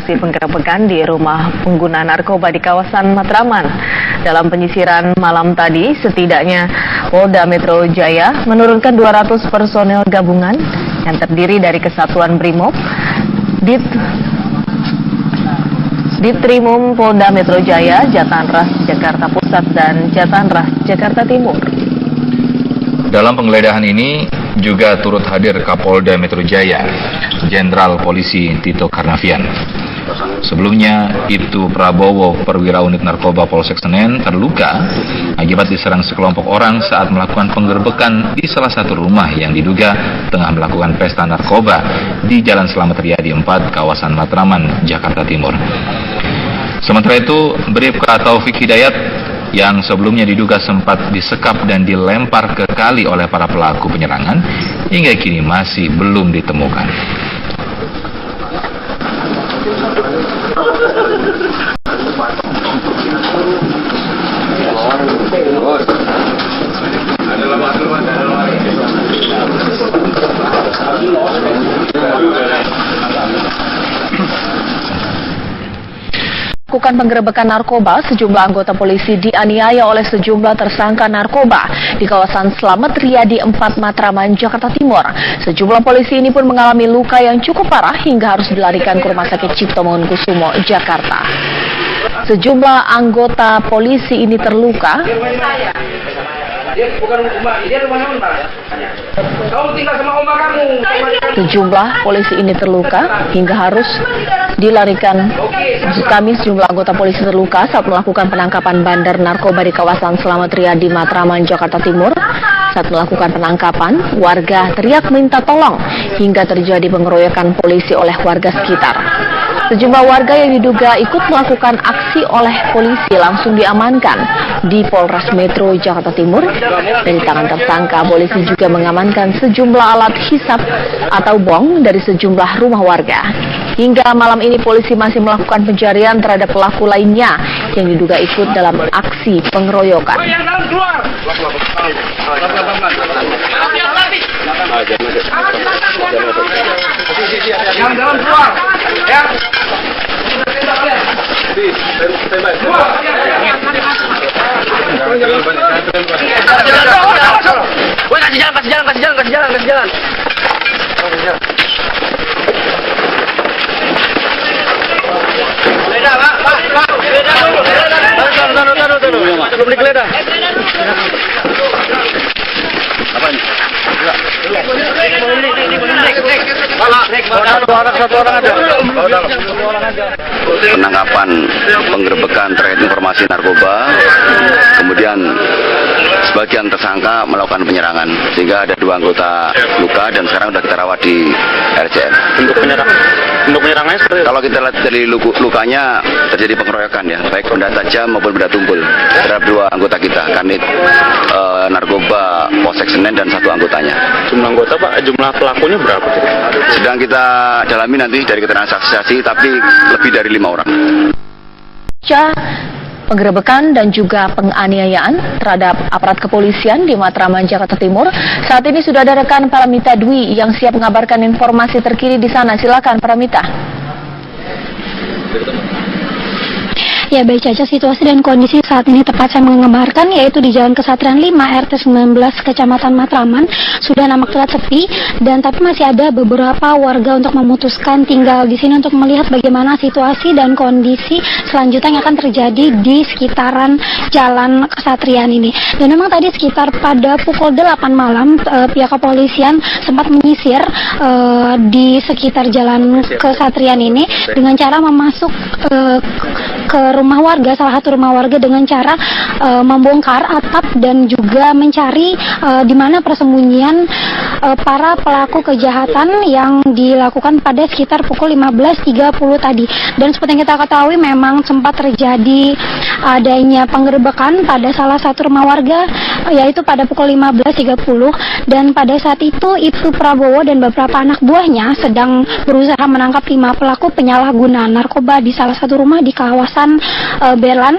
aksi penggerebekan di rumah pengguna narkoba di kawasan Matraman. Dalam penyisiran malam tadi, setidaknya Polda Metro Jaya menurunkan 200 personel gabungan yang terdiri dari Kesatuan Brimob, Ditkrimum Polda Metro Jaya, Jatanras Jakarta Pusat, dan Jatanras Jakarta Timur. Dalam penggeledahan ini juga turut hadir Kapolda Metro Jaya, Jenderal Polisi Tito Karnavian. Sebelumnya, Ibtu Prabowo, perwira unit narkoba Polsek Senen, terluka akibat diserang sekelompok orang saat melakukan penggerebekan di salah satu rumah yang diduga tengah melakukan pesta narkoba di Jalan Slamet Riyadi 4, kawasan Matraman, Jakarta Timur. Sementara itu, Bribka Taufik Hidayat yang sebelumnya diduga sempat disekap dan dilempar ke kali oleh para pelaku penyerangan, hingga kini masih belum ditemukan. Melakukan penggerebekan narkoba, sejumlah anggota polisi dianiaya oleh sejumlah tersangka narkoba di kawasan Slamet Riyadi 4, Matraman, Jakarta Timur. Sejumlah polisi ini pun mengalami luka yang cukup parah hingga harus dilarikan ke Rumah Sakit Cipto Mangunkusumo, Jakarta. Sejumlah anggota polisi ini terluka. Sejumlah polisi ini terluka hingga harus dilarikan. Sejumlah anggota polisi terluka saat melakukan penangkapan bandar narkoba di kawasan Slamet Riyadi, Matraman, Jakarta Timur. Saat melakukan penangkapan, warga teriak minta tolong hingga terjadi pengeroyokan polisi oleh warga sekitar. Sejumlah warga yang diduga ikut melakukan aksi oleh polisi langsung diamankan di Polres Metro Jakarta Timur. Dari tangan tersangka, polisi juga mengamankan sejumlah alat hisap atau bong dari sejumlah rumah warga. Hingga malam ini polisi masih melakukan pencarian terhadap pelaku lainnya yang diduga ikut dalam aksi pengeroyokan. Yang dalam keluar, ya. Kasih jalan. Belum digeledah. Apa ini? Penangkapan penggerebekan terkait informasi narkoba, kemudian sebagian tersangka melakukan penyerangan sehingga ada 2 anggota luka dan sekarang sudah kita rawat di RCM. Untuk penyerangannya seperti kalau kita lihat dari lukanya terjadi pengeroyokan ya, baik benda tajam maupun benda tumpul terhadap 2 anggota kita, Kanit narkoba Polsek Senen dan 1 anggotanya. Jumlah anggota Pak, jumlah pelakunya berapa? Sedang kita dalami nanti dari keterangan saksi-saksi, tapi lebih dari 5 orang. Penggerebekan dan juga penganiayaan terhadap aparat kepolisian di Matraman, Jakarta Timur. Saat ini sudah ada rekan Paramita Dwi yang siap mengabarkan informasi terkini di sana. Silakan Paramita. Ya baik Caca, situasi dan kondisi saat ini tepat saya mengabarkan yaitu di Jalan Kesatrian 5 RT 19 Kecamatan Matraman sudah nampak telah sepi, dan tapi masih ada beberapa warga untuk memutuskan tinggal di sini untuk melihat bagaimana situasi dan kondisi selanjutnya yang akan terjadi di sekitaran Jalan Kesatrian ini. Dan memang tadi sekitar pada pukul 8 malam pihak kepolisian sempat menyisir di sekitar Jalan Kesatrian ini dengan cara memasuk ke rumah warga, salah satu rumah warga dengan cara membongkar atap dan juga mencari di mana persembunyian para pelaku kejahatan yang dilakukan pada sekitar pukul 15.30 tadi. Dan seperti yang kita ketahui memang sempat terjadi adanya penggerebekan pada salah satu rumah warga yaitu pada pukul 15.30, dan pada saat itu Ibtu Prabowo dan beberapa anak buahnya sedang berusaha menangkap 5 pelaku penyalahgunaan narkoba di salah satu rumah di kawasan Berlan,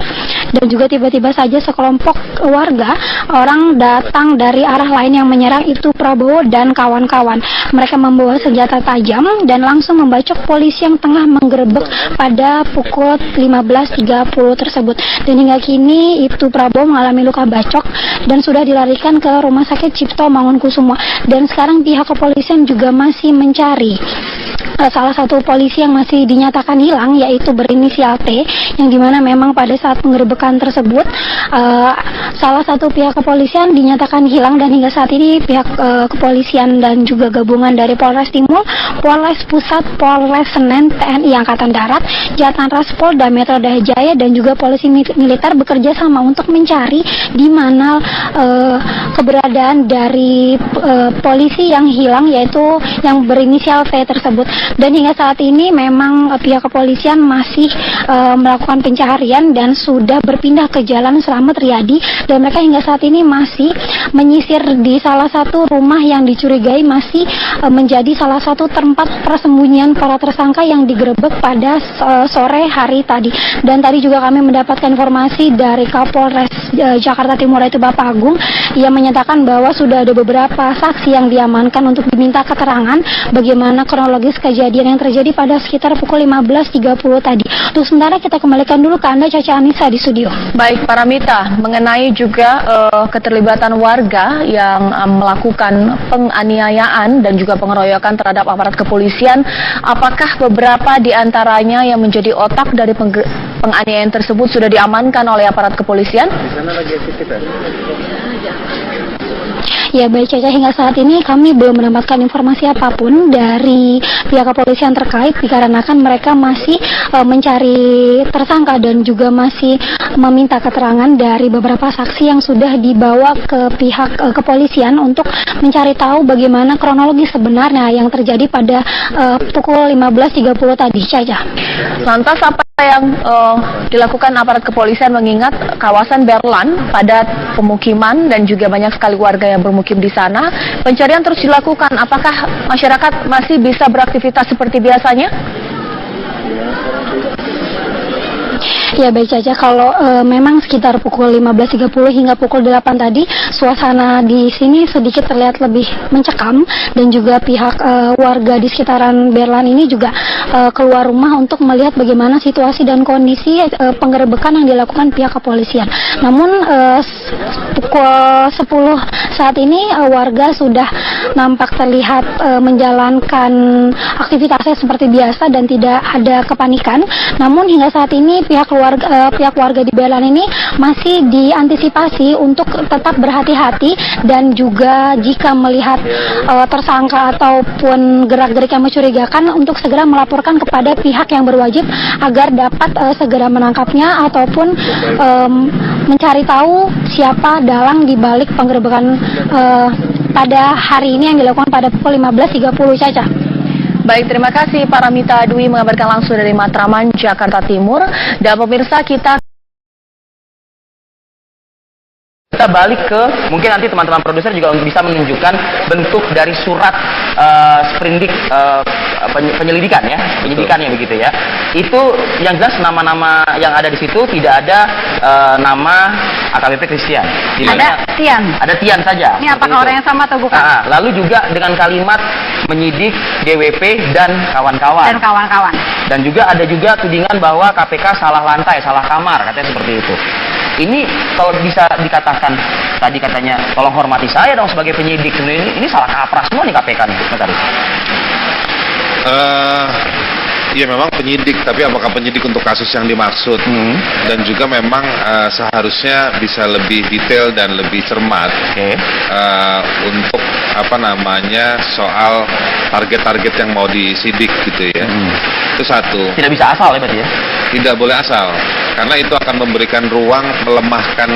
dan juga tiba-tiba saja sekelompok warga orang datang dari arah lain yang menyerang itu Prabowo dan kawan-kawan. Mereka membawa senjata tajam dan langsung membacok polisi yang tengah menggerebek pada pukul 15.30 tersebut. Dan hingga kini itu Prabowo mengalami luka bacok dan sudah dilarikan ke Rumah Sakit Cipto Mangunkusumo. Dan sekarang pihak kepolisian juga masih mencari salah satu polisi yang masih dinyatakan hilang, yaitu berinisial T, yang dimana memang pada saat penggerebekan tersebut salah satu pihak kepolisian dinyatakan hilang, dan hingga saat ini pihak kepolisian dan juga gabungan dari Polres Timur, Polres Pusat, Polres Senen, TNI Angkatan Darat, Jatan Ras Polda Metro Jaya dan juga polisi militer bekerja sama untuk mencari di mana keberadaan dari polisi yang hilang, yaitu yang berinisial T tersebut. Dan hingga saat ini memang pihak kepolisian masih melakukan pencarian dan sudah berpindah ke Jalan Slamet Riyadi, dan mereka hingga saat ini masih menyisir di salah satu rumah yang dicurigai masih menjadi salah satu tempat persembunyian para tersangka yang digerebek pada sore hari tadi. Dan tadi juga kami mendapatkan informasi dari Kapolres Jakarta Timur, yaitu Bapak Agung, yang menyatakan bahwa sudah ada beberapa saksi yang diamankan untuk diminta keterangan bagaimana kronologis kejadian yang terjadi pada sekitar pukul 15.30 tadi. Untuk sementara kita kembalikan dulu ke Anda, Caca Anissa, di studio. Baik, Paramita, mengenai juga keterlibatan warga yang melakukan penganiayaan dan juga pengeroyokan terhadap aparat kepolisian, apakah beberapa di antaranya yang menjadi otak dari penganiayaan tersebut sudah diamankan oleh aparat kepolisian? Ya baik Caca, hingga saat ini kami belum mendapatkan informasi apapun dari pihak kepolisian terkait, dikarenakan mereka masih mencari tersangka dan juga masih meminta keterangan dari beberapa saksi yang sudah dibawa ke pihak kepolisian untuk mencari tahu bagaimana kronologi sebenarnya yang terjadi pada pukul 15.30 tadi, Caca. Lantas apa yang dilakukan aparat kepolisian, mengingat kawasan Berlan padat pemukiman dan juga banyak sekali warga yang bermukim di sana? Pencarian terus dilakukan. Apakah masyarakat masih bisa beraktivitas seperti biasanya? Ya baik Caca, kalau memang sekitar pukul 15.30 hingga pukul 8 tadi suasana di sini sedikit terlihat lebih mencekam, dan juga pihak warga di sekitaran Berlan ini juga keluar rumah untuk melihat bagaimana situasi dan kondisi penggerebekan yang dilakukan pihak kepolisian. Namun pukul 10 saat ini warga sudah nampak terlihat menjalankan aktivitasnya seperti biasa dan tidak ada kepanikan. Namun hingga saat ini pihak warga di Berlan ini masih diantisipasi untuk tetap berhati-hati, dan juga jika melihat tersangka ataupun gerak-gerik yang mencurigakan untuk segera melaporkan kepada pihak yang berwajib agar dapat segera menangkapnya ataupun mencari tahu siapa dalang di balik penggerebekan pada hari ini yang dilakukan pada pukul 15.30, Caca. Baik, terima kasih Paramita Dwi mengabarkan langsung dari Matraman, Jakarta Timur. Dan pemirsa, kita balik ke, mungkin nanti teman-teman produser juga bisa menunjukkan bentuk dari surat sprindik penyelidikan ya, penyidikannya begitu ya. Itu yang jelas nama-nama yang ada di situ tidak ada nama AKBP Christian. Ada Tian. Ada Tian saja. Ini apakah orang yang sama atau bukan? Lalu juga dengan kalimat menyidik DWP dan kawan-kawan. Dan juga ada juga tudingan bahwa KPK salah lantai, salah kamar, katanya seperti itu. Ini kalau bisa dikatakan, tadi katanya tolong hormati saya dong sebagai penyidik, ini salah kaprah semua nih KPK nih, Mas Arief. Ya memang penyidik, tapi apakah penyidik untuk kasus yang dimaksud? Dan juga memang seharusnya bisa lebih detail dan lebih cermat untuk soal target-target yang mau disidik gitu ya. Itu satu. Tidak bisa asal ya berarti ya? Tidak boleh asal, karena itu akan memberikan ruang melemahkan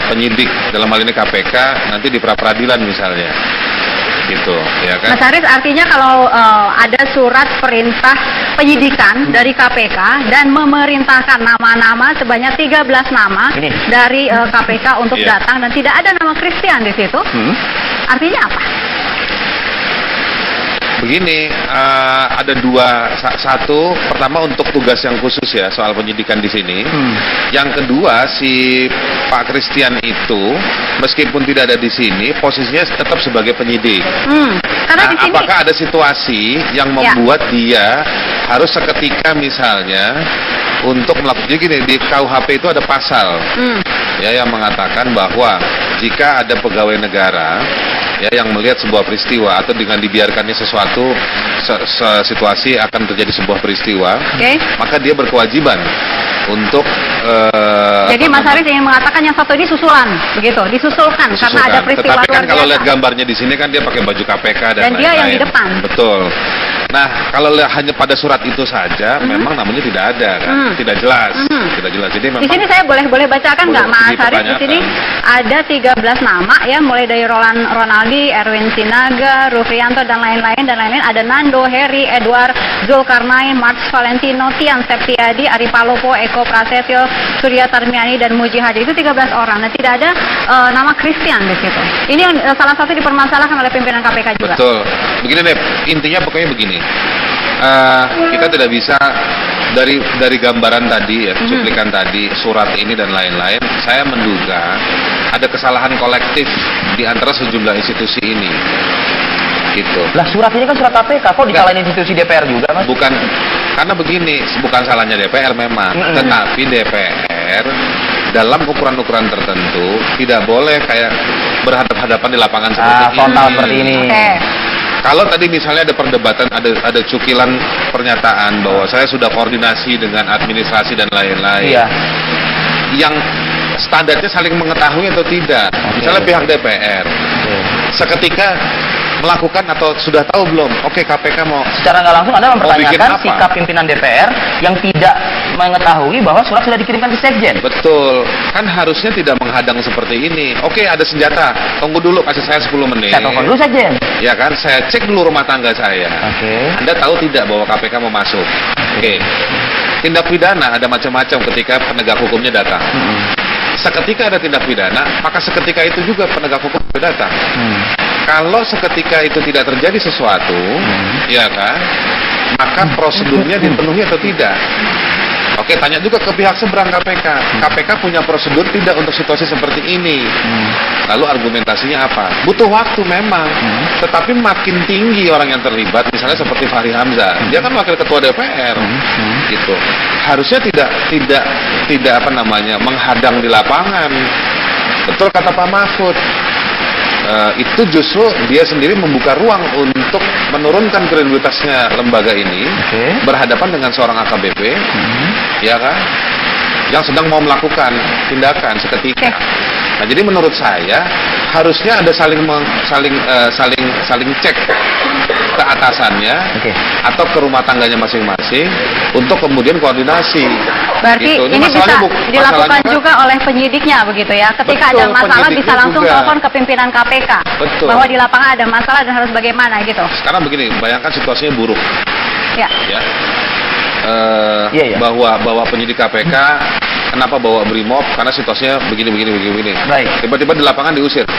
penyidik, dalam hal ini KPK nanti di pra-peradilan misalnya. Gitu, ya kan? Mas Haris, artinya kalau ada surat perintah penyidikan dari KPK dan memerintahkan nama-nama sebanyak 13 nama dari KPK untuk datang dan tidak ada nama Christian di situ, artinya apa? Begini, ada dua. Satu, pertama untuk tugas yang khusus ya soal penyidikan di sini. Yang kedua, si Pak Christian itu meskipun tidak ada di sini, posisinya tetap sebagai penyidik. Karena di sini, apakah ada situasi yang membuat dia harus seketika misalnya untuk melakukan? Jadi gini, di KUHP itu ada pasal ya yang mengatakan bahwa jika ada pegawai negara ya yang melihat sebuah peristiwa atau dengan dibiarkannya sesuatu situasi akan terjadi sebuah peristiwa, maka dia berkewajiban untuk jadi Mas Haris ingin mengatakan yang satu ini susulan, begitu, disusulkan karena ada peristiwa. Tetapi kan kalau lihat gambarnya di sini kan dia pakai baju KPK dan dia yang di depan. Betul. Nah, kalau hanya pada surat itu saja, memang namanya tidak ada kan, tidak jelas, tidak jelas. Jadi memang di sini saya boleh bacakan nggak Mas Haris? Di sini ada 13 nama ya, mulai dari Ronaldi, Erwin Sinaga, Rufrianto dan lain-lain. Ada Nando, Heri, Edward, Zulkarnain, Mars Valentino, Tian Septiadi, Ari Palopo, Eko Prasetyo, Surya Tarmiani dan Muji Hadi. Itu 13 orang. Nah, tidak ada nama Christian di situ. Ini salah satu dipermasalahkan oleh pimpinan KPK juga. Betul. Begini deh, intinya pokoknya begini. Kita tidak bisa dari gambaran tadi ya, cuplikan tadi, surat ini dan lain-lain, saya menduga ada kesalahan kolektif di antara sejumlah institusi ini. Gitu. Lah surat ini kan surat KPK, kok disalahin institusi DPR juga, Mas? Bukan, karena begini, bukan salahnya DPR memang, tetapi DPR dalam ukuran-ukuran tertentu tidak boleh kayak berhadapan-hadapan di lapangan seperti ini. Frontal seperti ini. Kalau tadi misalnya ada perdebatan, ada cukilan pernyataan bahwa saya sudah koordinasi dengan administrasi dan lain-lain. Iya. Yang standarnya saling mengetahui atau tidak. Misalnya pihak DPR seketika melakukan atau sudah tahu belum? Oke, KPK mau secara nggak langsung Anda mempertanyakan sikap pimpinan DPR yang tidak mengetahui bahwa surat sudah dikirimkan ke Sekjen. Betul, kan harusnya tidak menghadang seperti ini. Oke, ada senjata, tunggu dulu, kasih saya 10 menit. Saya telepon dulu Sekjen. Ya kan, saya cek dulu rumah tangga saya. Anda tahu tidak bahwa KPK mau masuk? Oke. Tindak pidana ada macam-macam ketika penegak hukumnya datang. Seketika ada tindak pidana, maka seketika itu juga penegak hukum datang. Kalau seketika itu tidak terjadi sesuatu, ya kan, maka prosedurnya dipenuhi atau tidak. Oke, tanya juga ke pihak seberang KPK. KPK punya prosedur tidak untuk situasi seperti ini. Lalu argumentasinya apa? Butuh waktu memang, tetapi makin tinggi orang yang terlibat, misalnya seperti Fahri Hamzah, dia kan wakil ketua DPR, gitu. Harusnya tidak apa namanya menghadang di lapangan. Betul kata Pak Mahfud. Itu justru dia sendiri membuka ruang untuk menurunkan kredibilitasnya lembaga ini berhadapan dengan seorang AKBP, ya kan, yang sedang mau melakukan tindakan seketika. Nah, jadi menurut saya harusnya ada saling cek ke atasannya atau ke rumah tangganya masing-masing untuk kemudian koordinasi. Berarti gitu. ini bisa dilakukan juga oleh penyidiknya begitu ya. Ketika ada masalah bisa langsung telepon ke pimpinan KPK. Betul. Bahwa di lapangan ada masalah dan harus bagaimana gitu. Sekarang begini, bayangkan situasinya buruk. Ya. Bahwa penyidik KPK kenapa bawa Brimob? Karena situasinya begini. Baik. Tiba-tiba di lapangan diusir.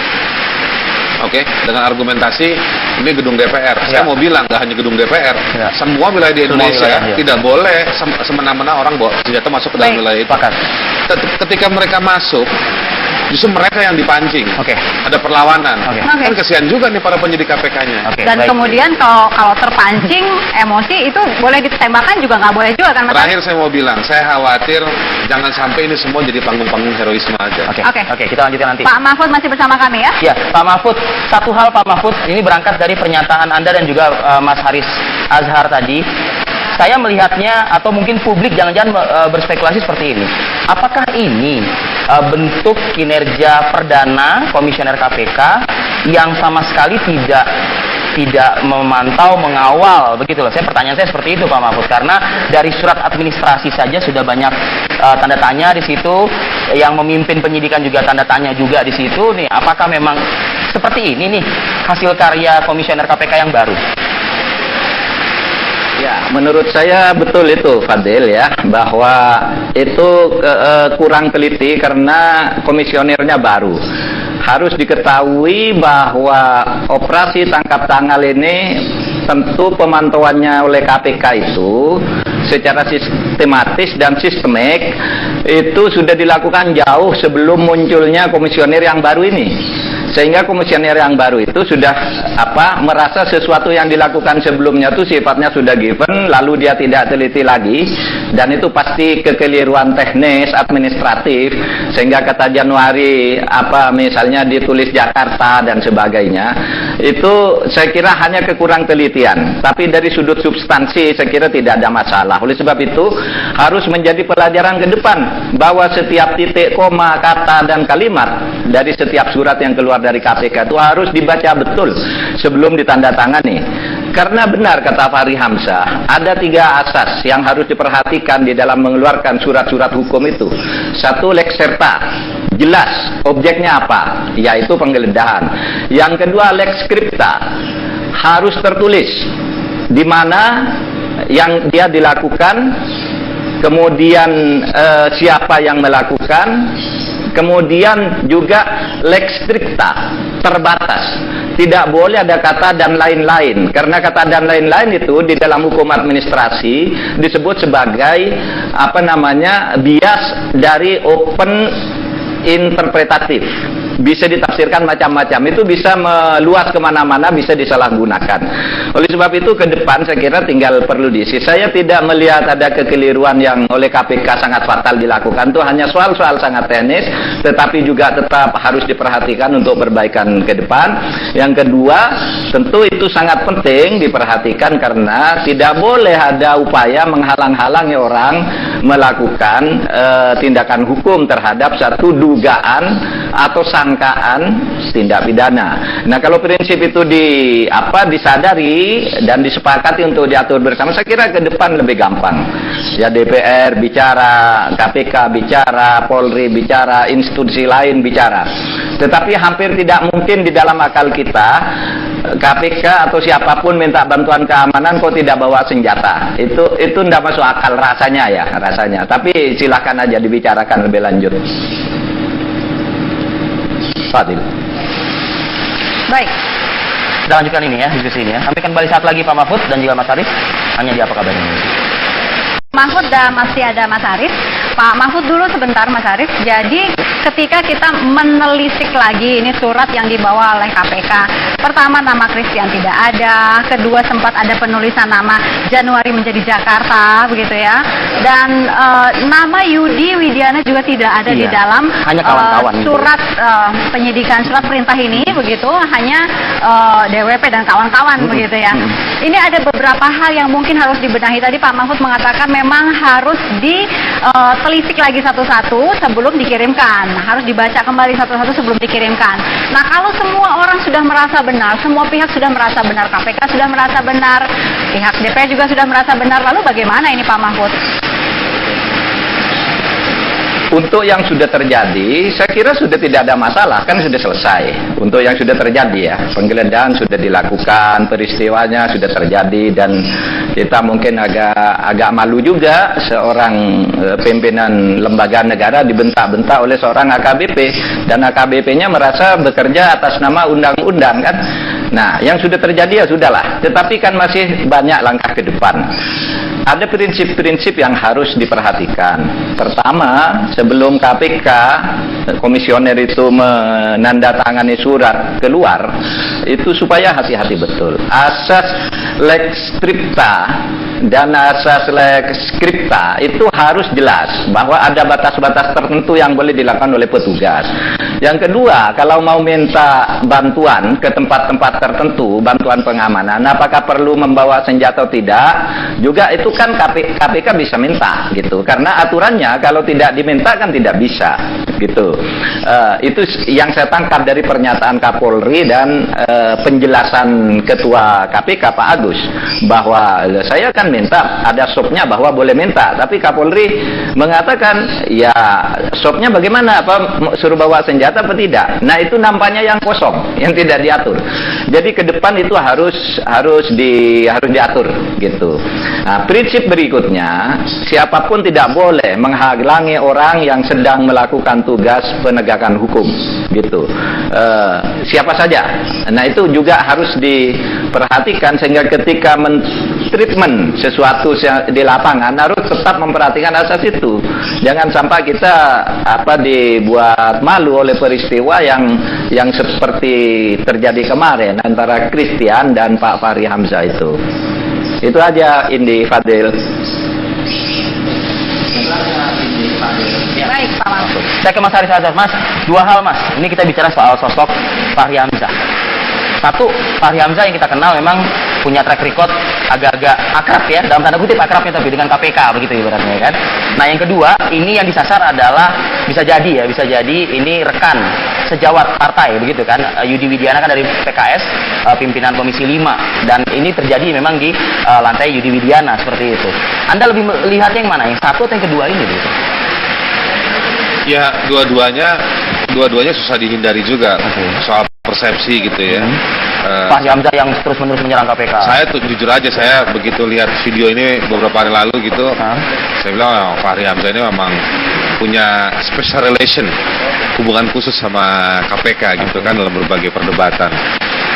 Oke, dengan argumentasi ini gedung DPR. Saya mau bilang nggak hanya gedung DPR, semua wilayah di Indonesia tidak boleh semena-mena orang bawa senjata masuk ke dalam wilayah itu. Ketika mereka masuk, justru mereka yang dipancing. Ada perlawanan. Kan kesian juga nih para penyidik KPK-nya. Dan kemudian kalau terpancing emosi itu boleh ditembakkan juga nggak boleh juga kan? Terakhir saya mau bilang, saya khawatir jangan sampai ini semua jadi panggung-panggung heroisme aja. Oke, kita lanjutkan nanti. Pak Mahfud masih bersama kami ya? Ya, Pak Mahfud. Satu hal Pak Mahfud, ini berangkat dari pernyataan Anda dan juga Mas Haris Azhar tadi. Saya melihatnya atau mungkin publik jangan-jangan berspekulasi seperti ini. Apakah ini bentuk kinerja perdana komisioner KPK yang sama sekali tidak memantau, mengawal, begitu loh. Pertanyaan saya seperti itu Pak Mahfud, karena dari surat administrasi saja sudah banyak tanda tanya di situ, yang memimpin penyidikan juga tanda tanya juga di situ. Nih, apakah memang seperti ini nih hasil karya komisioner KPK yang baru? Ya, menurut saya betul itu Fadil ya, bahwa itu kurang teliti karena komisionernya baru. Harus diketahui bahwa operasi tangkap tangan ini tentu pemantauannya oleh KPK itu secara sistematis dan sistemik itu sudah dilakukan jauh sebelum munculnya komisioner yang baru ini. Sehingga komisioner yang baru itu sudah merasa sesuatu yang dilakukan sebelumnya itu sifatnya sudah given, lalu dia tidak teliti lagi, dan itu pasti kekeliruan teknis administratif, sehingga kata Januari misalnya ditulis Jakarta dan sebagainya, itu saya kira hanya kekurang telitian. Tapi dari sudut substansi saya kira tidak ada masalah. Oleh sebab itu harus menjadi pelajaran ke depan bahwa setiap titik, koma, kata dan kalimat dari setiap surat yang keluar dari KPK itu harus dibaca betul sebelum ditandatangani. Karena benar kata Fahri Hamzah, ada 3 asas yang harus diperhatikan di dalam mengeluarkan surat-surat hukum itu. 1, lex serta, jelas objeknya apa, yaitu penggeledahan. Yang kedua, lex scripta, harus tertulis di mana yang dia dilakukan, kemudian siapa yang melakukan. Kemudian juga lex stricta, terbatas. Tidak boleh ada kata dan lain-lain. Karena kata dan lain-lain itu di dalam hukum administrasi disebut sebagai bias dari open interpretatif. Bisa ditafsirkan macam-macam, itu bisa meluas kemana-mana, bisa disalahgunakan. Oleh sebab itu ke depan saya kira tinggal perlu diisi. Saya tidak melihat ada kekeliruan yang oleh KPK sangat fatal dilakukan. Itu hanya soal-soal sangat teknis, tetapi juga tetap harus diperhatikan untuk perbaikan ke depan. Yang kedua, tentu itu sangat penting diperhatikan karena tidak boleh ada upaya menghalang-halangi orang melakukan tindakan hukum terhadap satu dugaan atau sangkaan tindak pidana. Nah, kalau prinsip itu disadari dan disepakati untuk diatur bersama, saya kira ke depan lebih gampang. Ya, DPR bicara, KPK bicara, Polri bicara, institusi lain bicara. Tetapi hampir tidak mungkin di dalam akal kita KPK atau siapapun minta bantuan keamanan kok tidak bawa senjata. Itu tidak masuk akal rasanya. Tapi silakan aja dibicarakan lebih lanjut. Fadil. Baik. Kita lanjutkan ini ya, diskusi ini ya. Kami akan kembali saat lagi Pak Mahfud dan juga Mas Arif. Hanya di Apa Kabar Indonesia. Mahfud dan masih ada Mas Arif. Pak Mahfud dulu sebentar Mas Arif. Jadi ketika kita menelisik lagi ini surat yang dibawa oleh KPK, pertama nama Christian tidak ada, kedua sempat ada penulisan nama Januari menjadi Jakarta begitu ya, dan nama Yudi Widiana juga tidak ada di dalam surat penyidikan, surat perintah ini begitu, hanya DWP dan kawan-kawan begitu ya. Ini ada beberapa hal yang mungkin harus dibenahi. Tadi Pak Mahfud mengatakan memang harus ditelisik lagi satu-satu sebelum dikirimkan, harus dibaca kembali satu-satu sebelum dikirimkan. Nah, kalau semua orang sudah merasa benar, semua pihak sudah merasa benar, KPK sudah merasa benar, pihak DPR juga sudah merasa benar, lalu bagaimana ini Pak Mahfud? Untuk yang sudah terjadi, saya kira sudah tidak ada masalah, kan sudah selesai. Untuk yang sudah terjadi ya, penggeledahan sudah dilakukan, peristiwanya sudah terjadi, dan kita mungkin agak malu juga seorang pimpinan lembaga negara dibentak-bentak oleh seorang AKBP, dan AKBP-nya merasa bekerja atas nama undang-undang kan. Nah, yang sudah terjadi ya sudahlah, tetapi kan masih banyak langkah ke depan. Ada prinsip-prinsip yang harus diperhatikan. Pertama, sebelum KPK komisioner itu menandatangani surat keluar, itu supaya hati-hati betul. Asas lex scripta dan asas lex scripta itu harus jelas bahwa ada batas-batas tertentu yang boleh dilakukan oleh petugas. Yang kedua, kalau mau minta bantuan ke tempat-tempat tertentu, bantuan pengamanan, apakah perlu membawa senjata atau tidak, juga itu kan KPK bisa minta gitu. Karena aturannya kalau tidak diminta kan tidak bisa gitu. Itu yang saya tangkap dari pernyataan Kapolri dan penjelasan Ketua KPK Pak Agus, bahwa saya kan minta, ada sopnya bahwa boleh minta, tapi Kapolri mengatakan ya sopnya bagaimana, apa suruh bawa senjata apa tidak. Nah itu nampaknya yang kosong, yang tidak diatur. Jadi ke depan itu harus diatur gitu. Nah, prinsip berikutnya, siapapun tidak boleh menghalangi orang yang sedang melakukan tugas penegakan hukum gitu. Siapa saja. Nah itu juga harus diperhatikan sehingga ketika treatment sesuatu di lapangan harus tetap memperhatikan asas itu. Jangan sampai kita dibuat malu oleh peristiwa yang seperti terjadi kemarin antara Christian dan Pak Fahri Hamzah itu. Itu aja, Indi, Fadil. Baik, Pak Mahfud. Saya ke Mas Haris Azhar. Mas, dua hal Mas. Ini kita bicara soal sosok Fahri Hamzah. Satu, Fahri Hamzah yang kita kenal memang punya track record agak-agak akrab ya, dalam tanda kutip akrabnya tapi dengan KPK begitu ibaratnya kan. Nah yang kedua, ini yang disasar adalah bisa jadi ini rekan sejawat partai begitu kan. Yudi Widiana kan dari PKS, pimpinan Komisi 5, dan ini terjadi memang di lantai Yudi Widiana seperti itu. Anda lebih melihatnya yang mana? Yang satu atau yang kedua ini gitu? Ya, dua-duanya susah dihindari juga. Soal persepsi gitu ya. Fahri Hamzah yang terus-menerus menyerang KPK. Saya tuh jujur aja, saya begitu lihat video ini beberapa hari lalu gitu, saya bilang Fahri Hamzah ini memang punya special relation, hubungan khusus sama KPK gitu kan dalam berbagai perdebatan.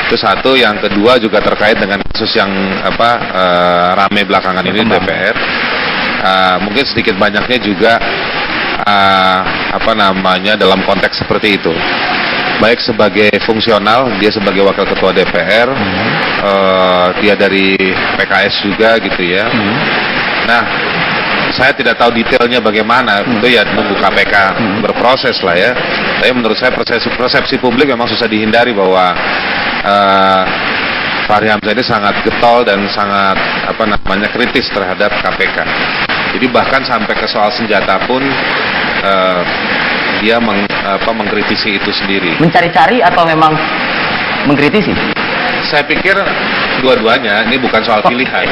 Itu satu. Yang kedua juga terkait dengan kasus yang rame belakangan ini di DPR. Mungkin sedikit banyaknya juga dalam konteks seperti itu. Baik sebagai fungsional, dia sebagai wakil ketua DPR, dia dari PKS juga gitu ya. Nah, saya tidak tahu detailnya bagaimana, itu ya nunggu KPK berproses lah ya. Tapi menurut saya persepsi publik memang susah dihindari bahwa Fahri Hamzah ini sangat getol dan sangat kritis terhadap KPK. Jadi bahkan sampai ke soal senjata pun dia mengkritisi itu sendiri. Mencari-cari atau memang mengkritisi? Saya pikir dua-duanya, ini bukan soal pilihan.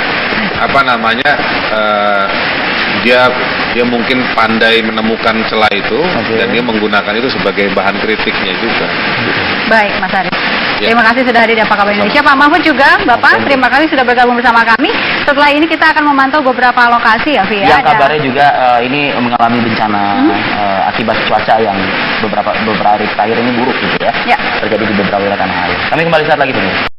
Dia mungkin pandai menemukan celah itu, dan dia menggunakan itu sebagai bahan kritiknya juga. Baik, Mas Haris. Ya. Terima kasih sudah hadir di Apa Kabar Indonesia. Pak Mahfud juga, Bapak, terima kasih sudah bergabung bersama kami. Setelah ini kita akan memantau beberapa lokasi ya, Via. Yang kabarnya juga ini mengalami bencana akibat cuaca yang beberapa hari terakhir ini buruk gitu ya. Terjadi di beberapa wilayah tanah air. Kami kembali saat lagi, pemirsa.